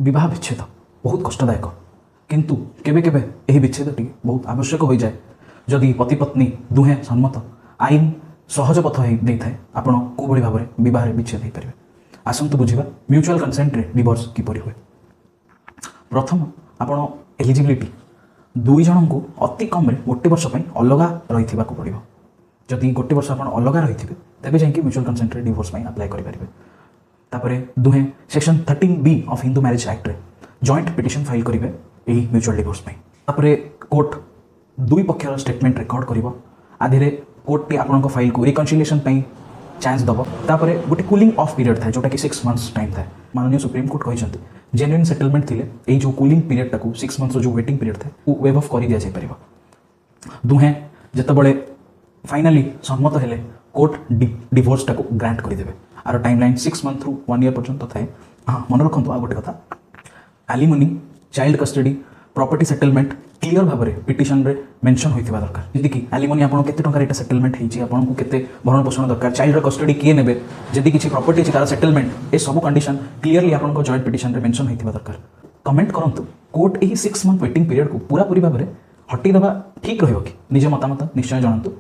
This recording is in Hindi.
विवाह विच्छेद बहुत कष्टदायक किंतु केबे केबे यही विच्छेदटी बहुत आवश्यक हो जाए जदि पति पत्नी दुहे सम्मत आईन सहज पथ दे थाए आपण को भाई भाव में बह विच्छेद हो पारे। आसतु बुझा म्यूचुअल कंसेंट रे डिवोर्स किपरि हुए। प्रथम आपण एलिजिबिलिटी दुई जन को अति कम गोटे वर्ष अलग रही पड़ो। जदि गोटे वर्ष आप अलग रही तेज जाकि म्यूचुअल कंसेंट रे डिवोर्स अप्लाई करेंगे। तापर दुहे section 13B of Hindu marriage act रे जॉइंट पिटिशन फाइल करेंगे यही म्यूचुअल डिवोर्स। तापर कोर्ट दुई पक्षर स्टेटमेंट रेकर्ड कर आधे कोर्ट टी आपण फाइल को रिकनसिलिएशन चांस दब। तापर गोटे कूलिंग ऑफ पीरियड था जोटा कि 6 मंथ्स टाइम था। माननीय सुप्रीम कोर्ट कहते जेन्युइन सेटलमेंट थिले यही जो कूलिंग पीरियड टाक 6 मंथ्स जो वेटिंग पीरियड था वो वेव ऑफ कर दिया पार। दुहे जितेबाला फाइनाली सम्मत हेले कोर्ट डिवोर्स टाक ग्रांट करदे। आर टाइमलाइन 6 मंथ रु 1 ईयर पर्यंत थाए। हाँ मन रखु आ गोटे कथा alimony child custody property settlement clear भाव में पिटिशन रे मेंशन होइथिबा दरकार। जदि कि एलिमनी आपन केते टंका एटा सेटलमेंट हेछि आपन को केते भरण पोषण दरकार चाइल्ड रे कस्टडी किए नेबे जदि किछि प्रॉपर्टी अछि तार सेटलमेंट ए सब कंडीशन क्लियरली आपन को जॉइंट पिटिशन रे मेंशन होइथिबा दरकार। कमेंट करंतु कोर्ट एही 6 मंथ वेटिंग पीरियड को पूरा पूरी भाव में हटि दबा ठीक रहइबो कि निज मतामत निश्चय जणांतु।